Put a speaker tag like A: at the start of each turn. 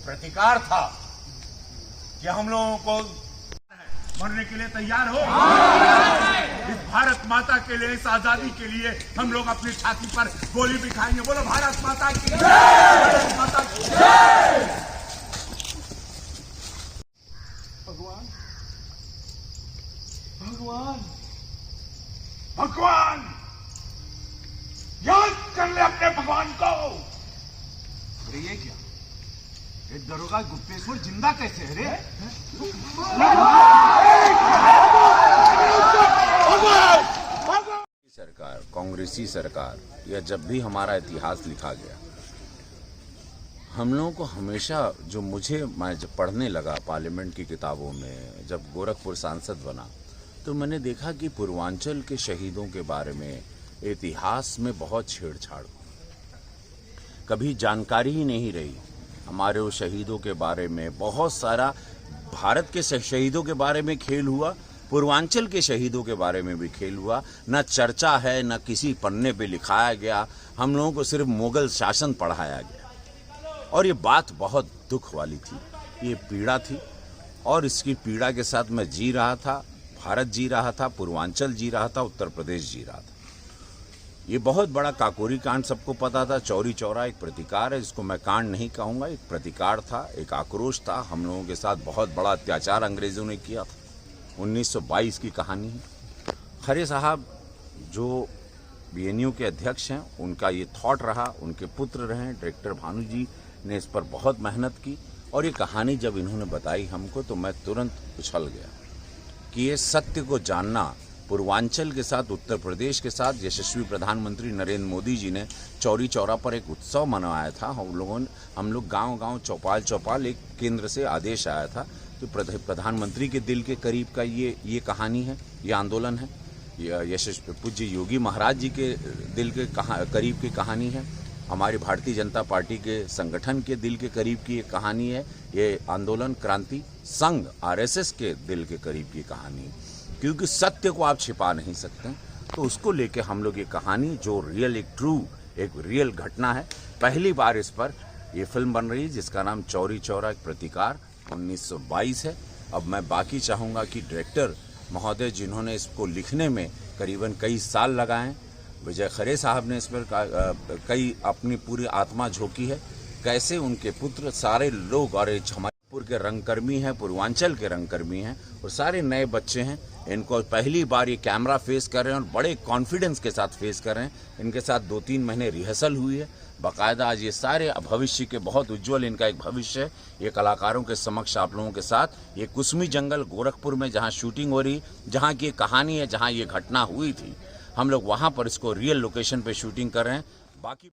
A: प्रतिकार था कि हम लोगों को मरने के लिए तैयार हो। इस भारत माता के लिए, इस आजादी के लिए हम लोग अपनी छाती पर गोली भी खाएंगे। बोलो भारत माता की जय, भारत माता की जय।
B: भगवान भगवान
A: भगवान, याद कर ले अपने भगवान को।
B: अरे ये क्या, एक दरोगा गुप्तेश्वर जिंदा कैसे है रे?
C: सरकार, कांग्रेसी सरकार, या जब भी हमारा इतिहास लिखा गया, हम लोगों को हमेशा मैं जब पढ़ने लगा पार्लियामेंट की किताबों में, जब गोरखपुर सांसद बना, तो मैंने देखा कि पूर्वांचल के शहीदों के बारे में इतिहास में बहुत छेड़छाड़, कभी जानकारी ही नहीं रही हमारे उस शहीदों के बारे में। बहुत सारा भारत के शहीदों के बारे में खेल हुआ, पूर्वांचल के शहीदों के बारे में भी खेल हुआ। न चर्चा है, न किसी पन्ने पे लिखाया गया, हम लोगों को सिर्फ मुगल शासन पढ़ाया गया। और ये बात बहुत दुख वाली थी, ये पीड़ा थी, और इसकी पीड़ा के साथ मैं जी रहा था, भारत जी रहा था, पूर्वांचल जी रहा था, उत्तर प्रदेश जी रहा था। ये बहुत बड़ा काकोरी कांड सबको पता था। चौरी चौरा एक प्रतिकार है, इसको मैं कांड नहीं कहूँगा, एक प्रतिकार था, एक आक्रोश था। हम लोगों के साथ बहुत बड़ा अत्याचार अंग्रेज़ों ने किया था। 1922 की कहानी है। खरे साहब जो बीएनयू के अध्यक्ष हैं, उनका ये थॉट रहा, उनके पुत्र रहे डायरेक्टर भानु जी ने इस पर बहुत मेहनत की, और ये कहानी जब इन्होंने बताई हमको तो मैं तुरंत उछल गया कि ये सत्य को जानना। पूर्वांचल के साथ, उत्तर प्रदेश के साथ यशस्वी प्रधानमंत्री नरेंद्र मोदी जी ने चौरी चौरा पर एक उत्सव मनाया था। हम लोग गांव-गांव, चौपाल एक केंद्र से आदेश आया था। तो प्रधानमंत्री के दिल के करीब का ये कहानी है, ये आंदोलन है। यशस्वी पूज्य योगी महाराज जी के दिल के करीब की कहानी है। हमारी भारतीय जनता पार्टी के संगठन के दिल के करीब की एक कहानी है। ये आंदोलन क्रांति संघ आरएसएस के दिल के करीब की कहानी है, क्योंकि सत्य को आप छिपा नहीं सकते। तो उसको लेके हम लोग ये कहानी, जो एक रियल घटना है, पहली बार इस पर ये फिल्म बन रही है जिसका नाम चौरी चौरा एक प्रतिकार 1922 है। अब मैं बाकी चाहूँगा कि डायरेक्टर महोदय जिन्होंने इसको लिखने में करीबन कई साल लगाए, विजय खरे साहब ने इस पर कई अपनी पूरी आत्मा झोंकी है, कैसे उनके पुत्र सारे लोग, और हमारे के रंगकर्मी हैं, पूर्वांचल के रंगकर्मी हैं, और सारे नए बच्चे हैं, इनको पहली बार ये कैमरा फेस कर रहे हैं और बड़े कॉन्फिडेंस के साथ फेस कर रहे हैं। इनके साथ 2-3 महीने रिहर्सल हुई है बाकायदा। आज ये सारे भविष्य के बहुत उज्जवल इनका एक भविष्य है। ये कलाकारों के समक्ष आप लोगों के साथ ये कुसमी जंगल गोरखपुर में जहाँ शूटिंग हो रही, जहाँ की कहानी है, जहाँ ये घटना हुई थी, हम लोग वहाँ पर इसको रियल लोकेशन पे शूटिंग कर रहे हैं। बाकी